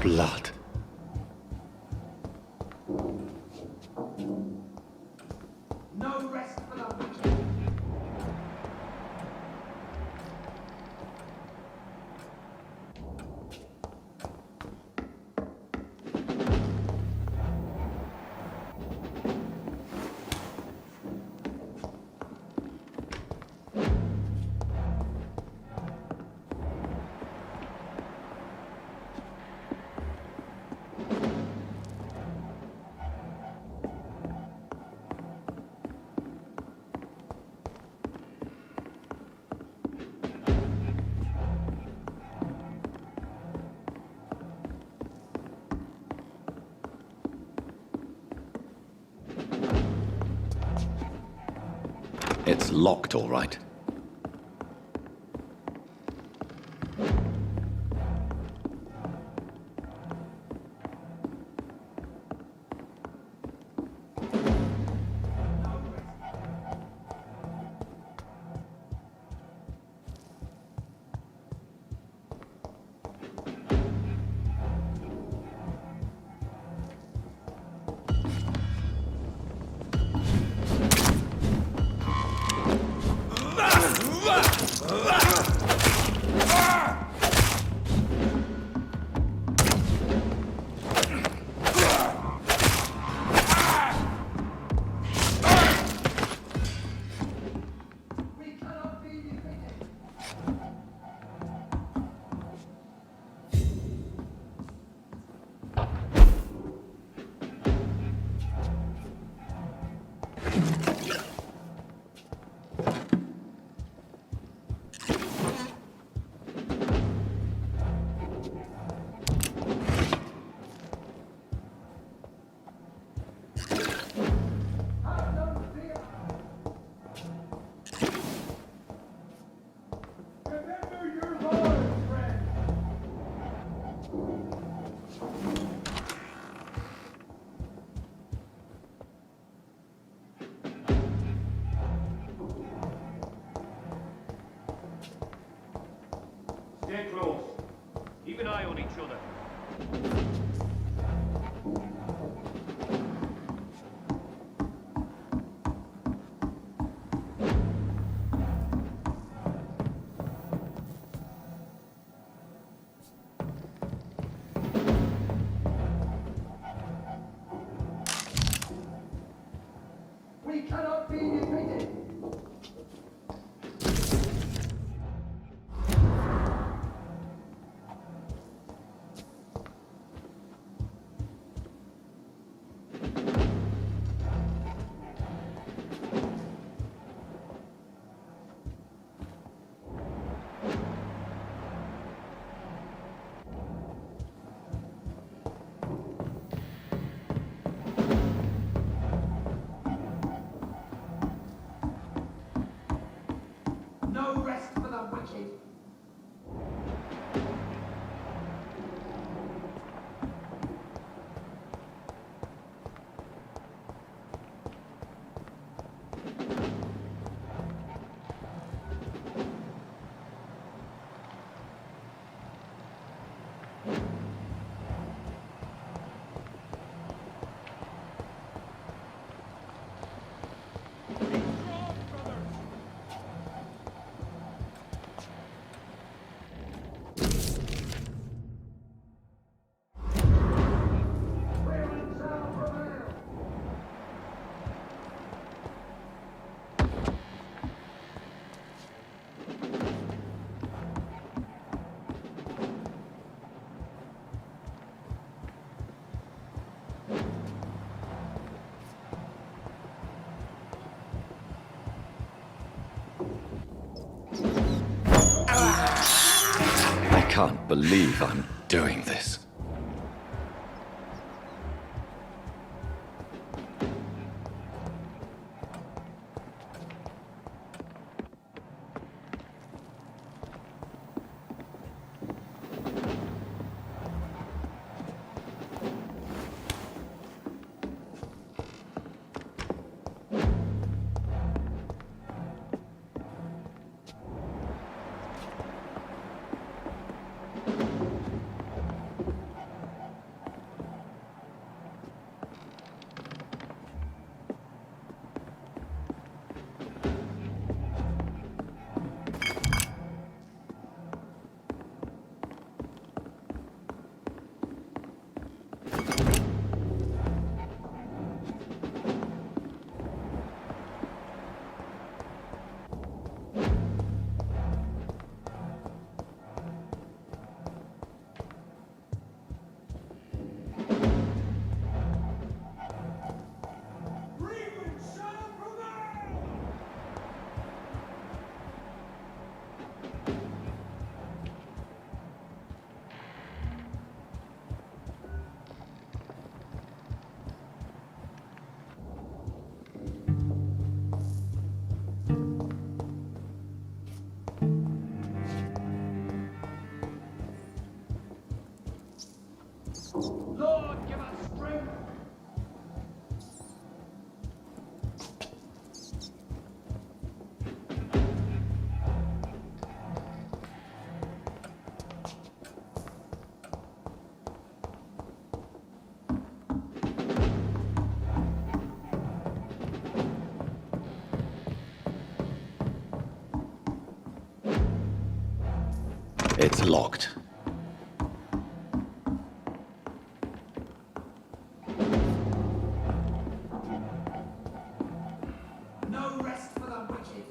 blood. No rest for the wicked. It's locked, all right. Stay close. Keep an eye on each other. We cannot be defeated. No rest for the wicked. I can't believe I'm doing this. Lord, give us strength. It's locked. No rest for the wicked.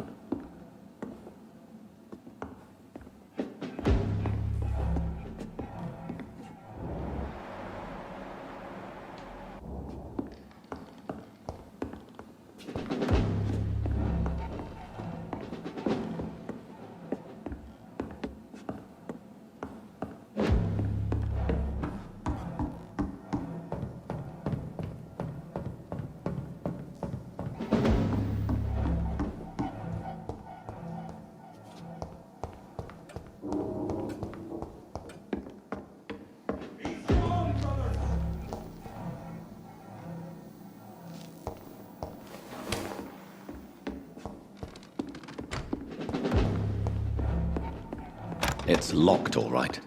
It's locked, all right.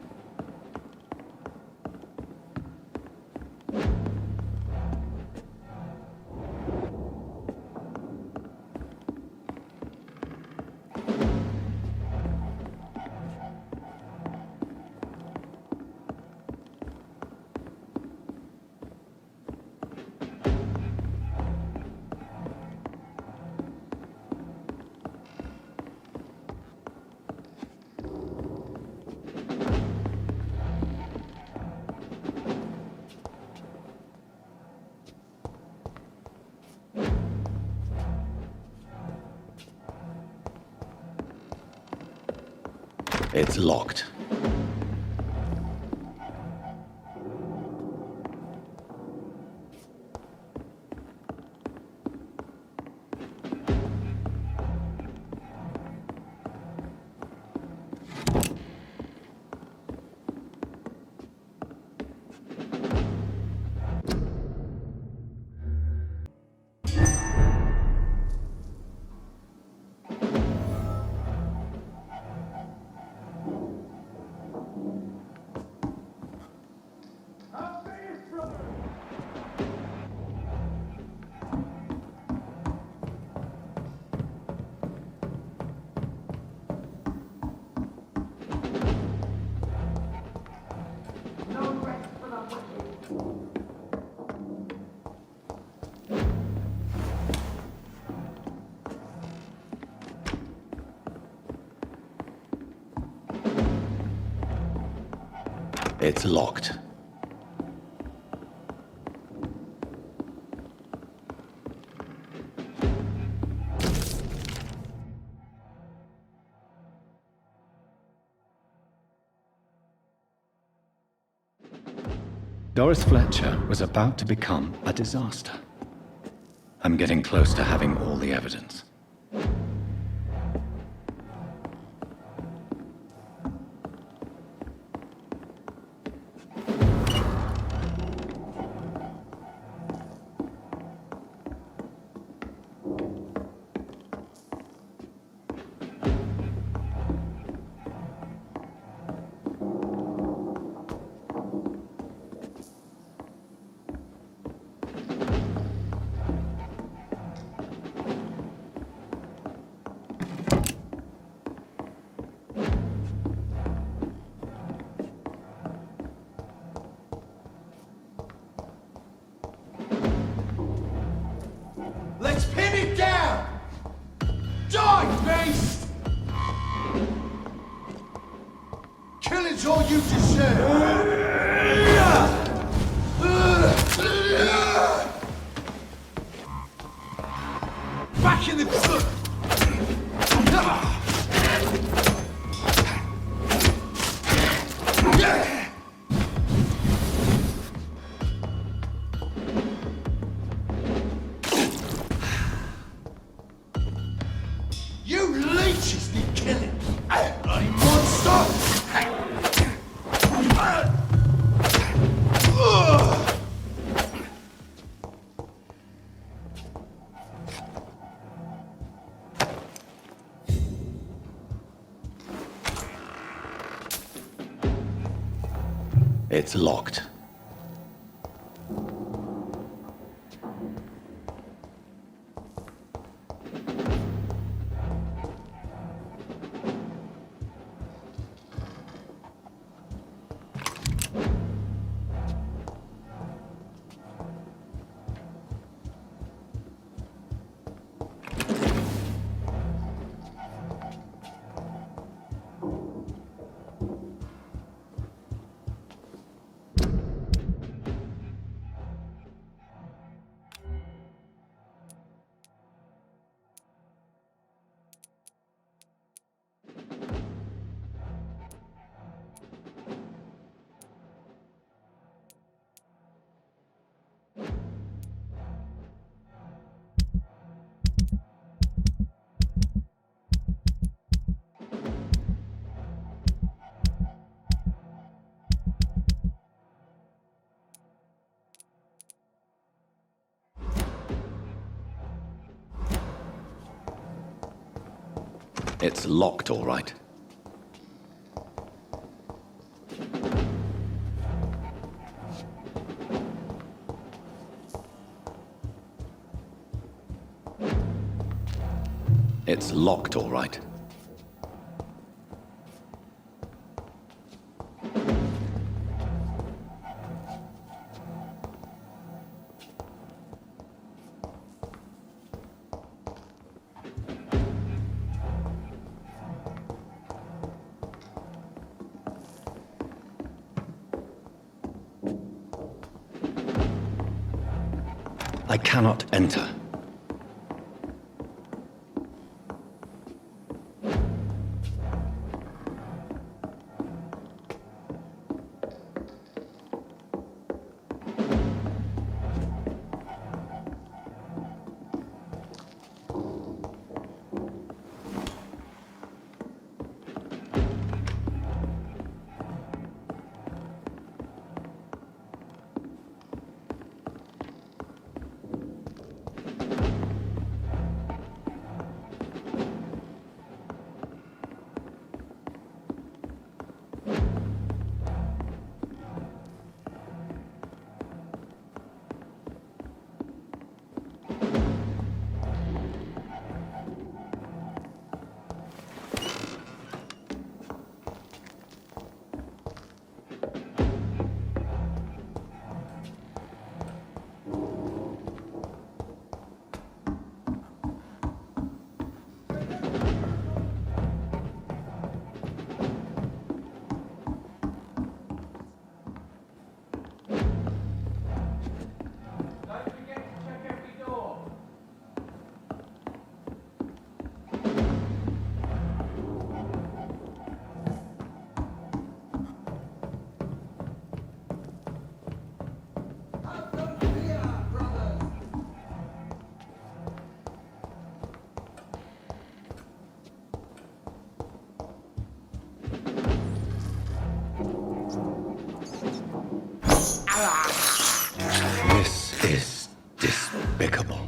It's locked. No rest for the wicked. It's locked. Doris Fletcher was about to become a disaster. I'm getting close to having all the evidence. Let's pin it down! Die, beast! Killing's all you deserve! Back in the... You leeches need killing! Bloody monster! It's locked. It's locked, all right. It's locked, all right. I cannot enter. This is despicable.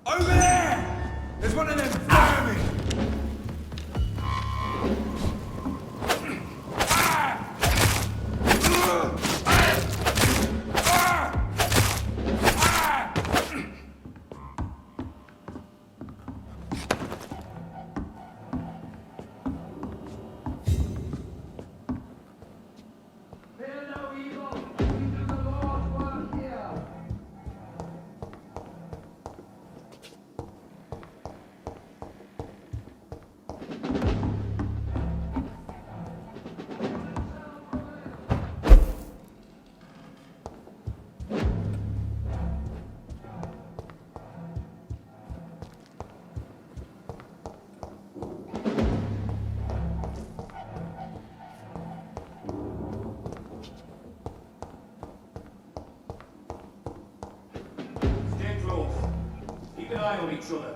Over there! There's one of them vermin! Fear no evil. We do the Lord's work here. Stay close. Keep an eye on each other.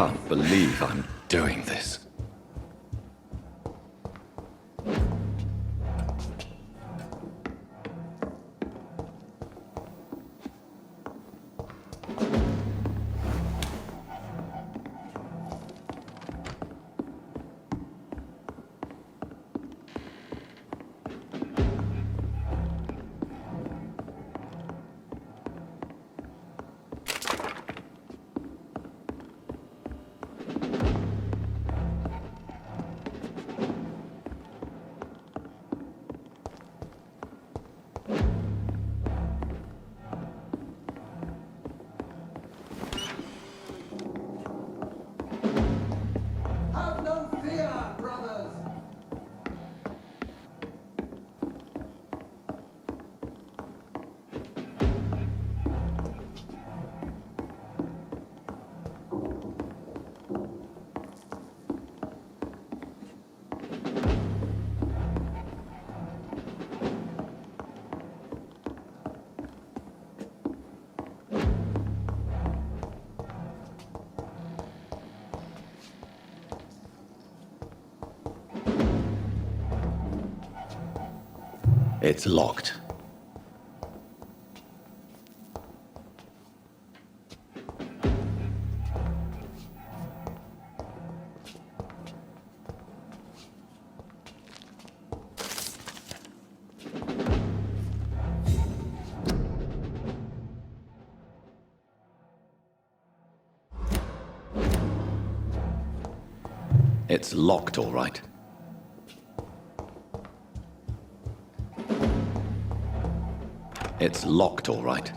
can't believe I'm doing this. Have no fear, brothers. It's locked. It's locked, all right. It's locked, all right.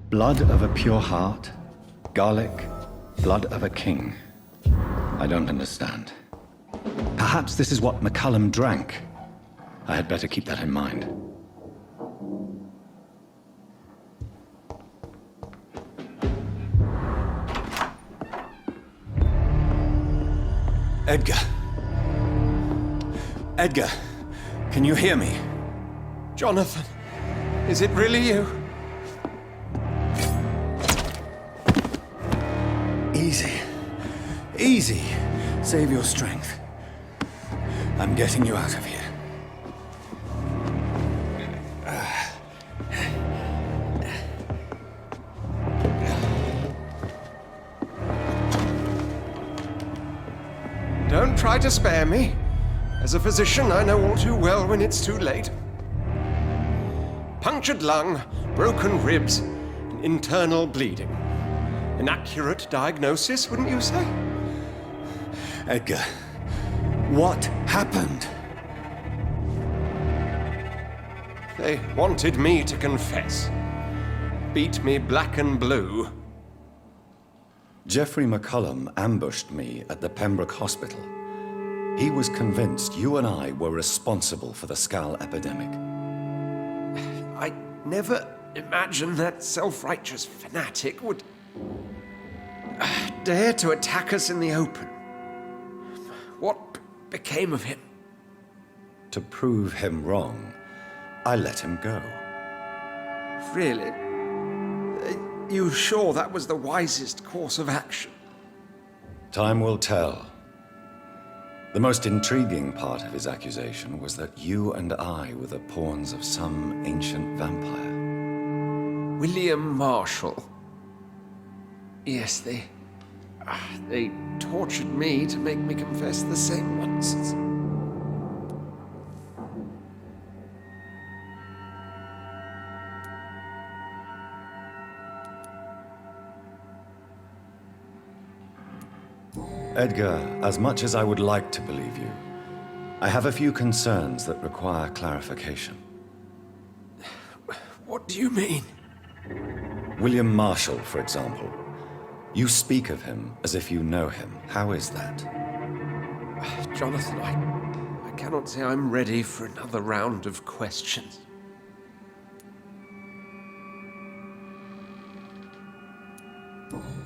Blood of a pure heart, garlic, blood of a king. I don't understand. Perhaps this is what McCullum drank. I had better keep that in mind. Edgar. Edgar, can you hear me? Jonathan, is it really you? Easy. Easy. Save your strength. I'm getting you out of here. Don't try to spare me. As a physician, I know all too well when it's too late. punctured lung, broken ribs, and internal bleeding. An accurate diagnosis, wouldn't you say? Edgar, what happened? They wanted me to confess. Beat me black and blue. Geoffrey McCullum ambushed me at the Pembroke Hospital. He was convinced you and I were responsible for the Skal epidemic. I never imagined that self-righteous fanatic would dare to attack us in the open. What became of him? To prove him wrong, I let him go. Really? Are you sure that was the wisest course of action? Time will tell. The most intriguing part of his accusation was that you and I were the pawns of some ancient vampire. William Marshall. Yes, they tortured me to make me confess the same nonsense. Edgar, as much as I would like to believe you, I have a few concerns that require clarification. What do you mean? William Marshall, for example. You speak of him as if you know him. How is that? Jonathan, I cannot say I'm ready for another round of questions.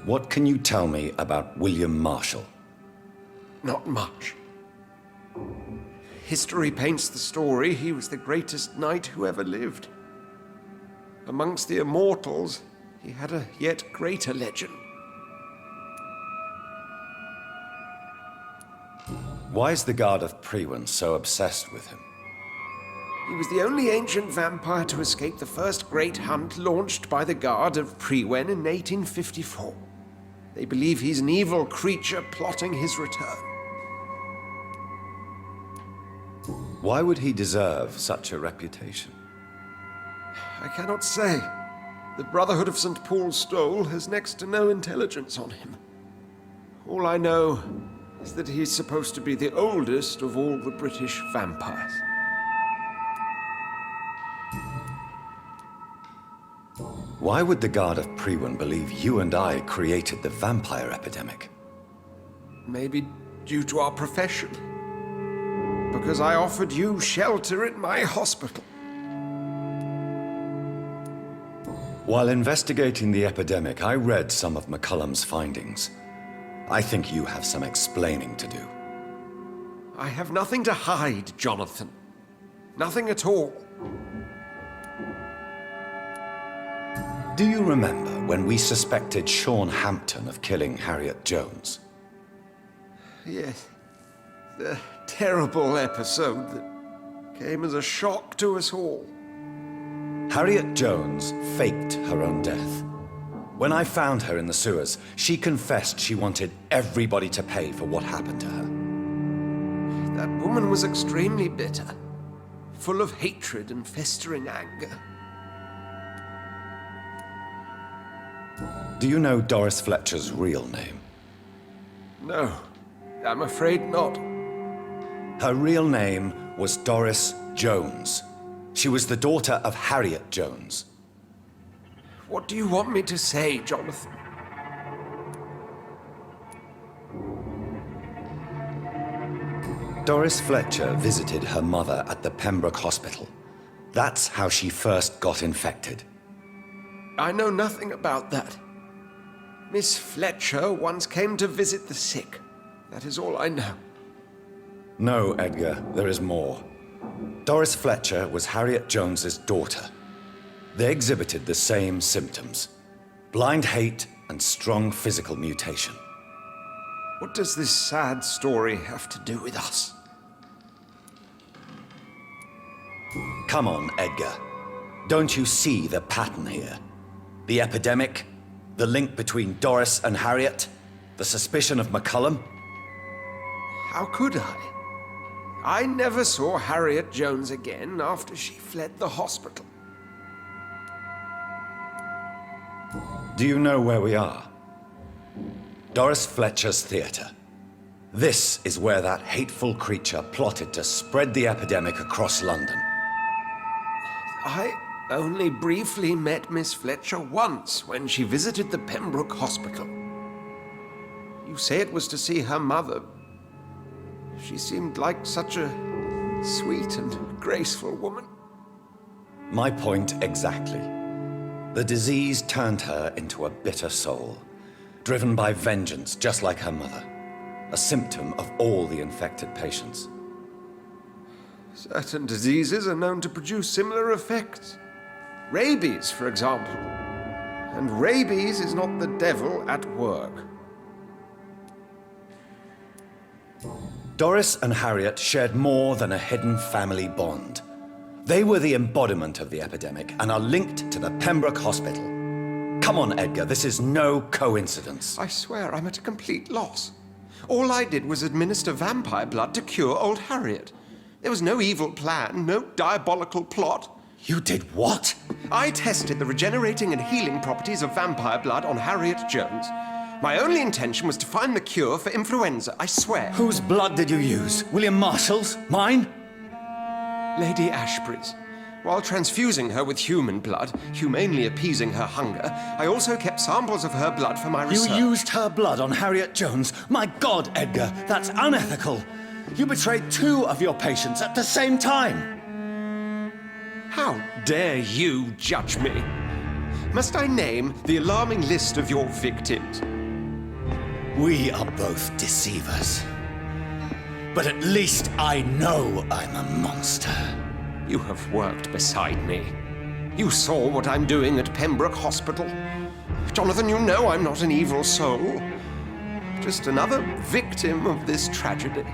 What can you tell me about William Marshall? Not much. History paints the story he was the greatest knight who ever lived. Amongst the immortals, he had a yet greater legend. Why is the Guard of Priwen so obsessed with him? He was the only ancient vampire to escape the first great hunt launched by the Guard of Priwen in 1854. They believe he's an evil creature plotting his return. Why would he deserve such a reputation? I cannot say. The Brotherhood of St. Paul's Stole has next to no intelligence on him. All I know is that he's supposed to be the oldest of all the British vampires. Why would the Guard of Priwen believe you and I created the vampire epidemic? Maybe due to our profession. Because I offered you shelter in my hospital. While investigating the epidemic, I read some of McCullum's findings. I think you have some explaining to do. I have nothing to hide, Jonathan. Nothing at all. Do you remember when we suspected Sean Hampton of killing Harriet Jones? Yes. The terrible episode that came as a shock to us all. Harriet Jones faked her own death. When I found her in the sewers, she confessed she wanted everybody to pay for what happened to her. That woman was extremely bitter, full of hatred and festering anger. Do you know Doris Fletcher's real name? No, I'm afraid not. Her real name was Doris Jones. She was the daughter of Harriet Jones. What do you want me to say, Jonathan? Doris Fletcher visited her mother at the Pembroke Hospital. That's how she first got infected. I know nothing about that. Miss Fletcher once came to visit the sick. That is all I know. No, Edgar, there is more. Doris Fletcher was Harriet Jones's daughter. They exhibited the same symptoms: blind hate and strong physical mutation. What does this sad story have to do with us? Come on, Edgar. Don't you see the pattern here? The epidemic, the link between Doris and Harriet, the suspicion of McCullum. How could I? I never saw Harriet Jones again after she fled the hospital. Do you know where we are? Doris Fletcher's theatre. This is where that hateful creature plotted to spread the epidemic across London. I only briefly met Miss Fletcher once when she visited the Pembroke Hospital. You say it was to see her mother. She seemed like such a sweet and graceful woman. My point exactly. The disease turned her into a bitter soul, driven by vengeance just like her mother. A symptom of all the infected patients. Certain diseases are known to produce similar effects. Rabies, for example. And rabies is not the devil at work. Doris and Harriet shared more than a hidden family bond. They were the embodiment of the epidemic and are linked to the Pembroke Hospital. Come on, Edgar, this is no coincidence. I swear I'm at a complete loss. All I did was administer vampire blood to cure old Harriet. There was no evil plan, no diabolical plot. You did what? I tested the regenerating and healing properties of vampire blood on Harriet Jones. My only intention was to find the cure for influenza, I swear. Whose blood did you use? William Marshall's? Mine? Lady Ashbury's. While transfusing her with human blood, humanely appeasing her hunger, I also kept samples of her blood for my research. You used her blood on Harriet Jones? My God, Edgar, that's unethical. You betrayed 2 of your patients at the same time. How dare you judge me? Must I name the alarming list of your victims? We are both deceivers. But at least I know I'm a monster. You have worked beside me. You saw what I'm doing at Pembroke Hospital. Jonathan, you know I'm not an evil soul. Just another victim of this tragedy.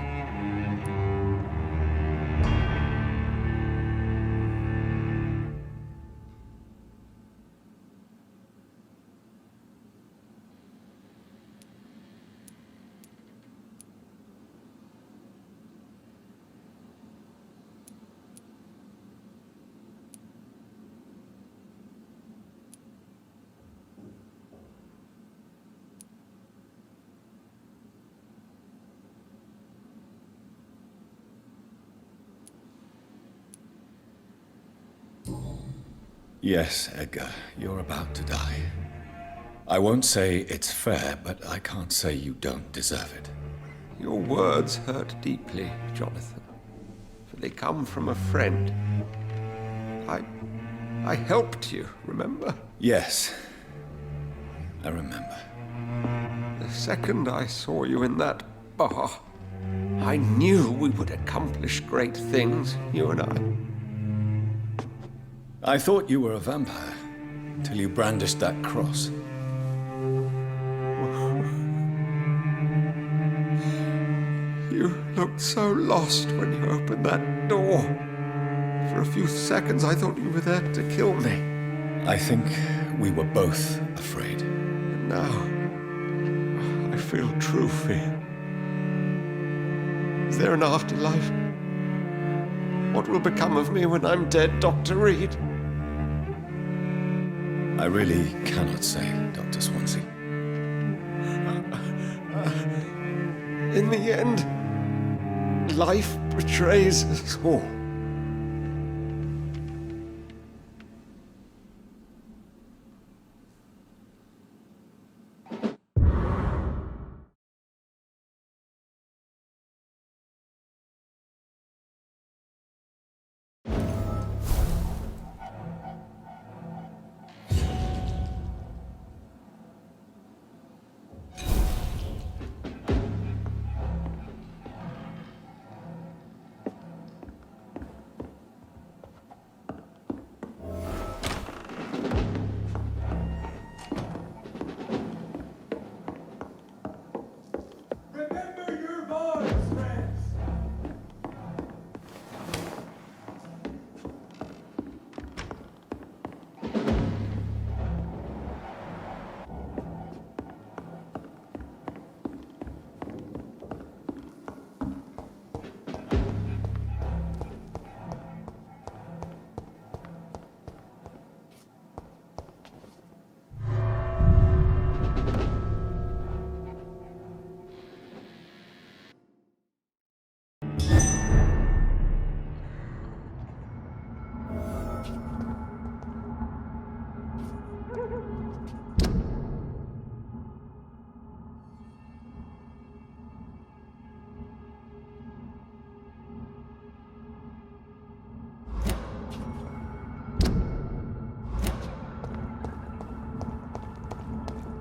Yes, Edgar, you're about to die. I won't say it's fair, but I can't say you don't deserve it. Your words hurt deeply, Jonathan, for they come from a friend. I helped you, remember? Yes, I remember. The second I saw you in that bar, I knew we would accomplish great things, you and I. I thought you were a vampire, till you brandished that cross. You looked so lost when you opened that door. For a few seconds, I thought you were there to kill me. I think we were both afraid. And now, I feel true fear. Is there an afterlife? What will become of me when I'm dead, Dr. Reed? I really cannot say, Dr. Swansea. In the end, life betrays us all.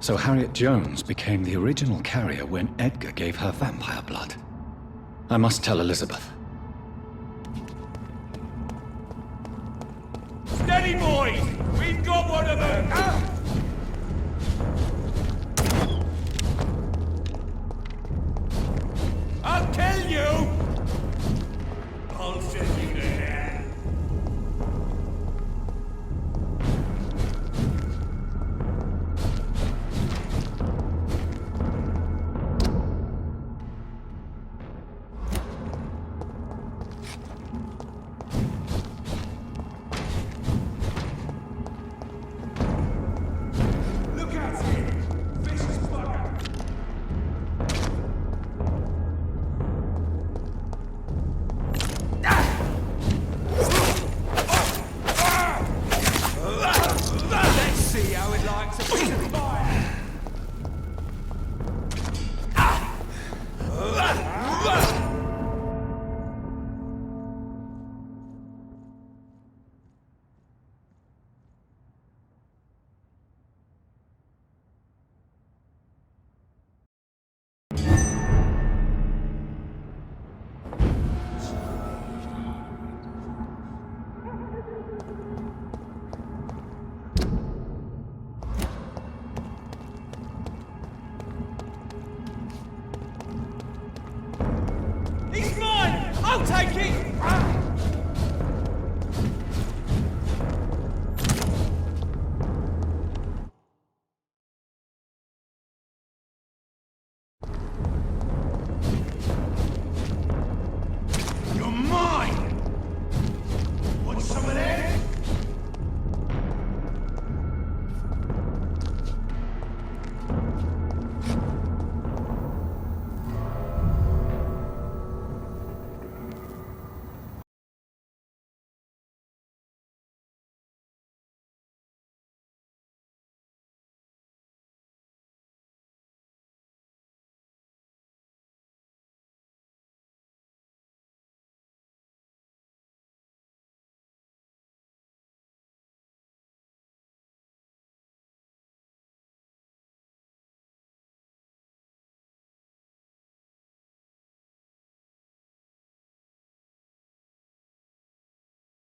So Harriet Jones became the original carrier when Edgar gave her vampire blood. I must tell Elizabeth. Steady, boys! We've got one of them! I'll kill you! I'll send you to hell. Look out here! Vicious bugger! Let's see how it likes a piece of fire! He's mine! I'll take it!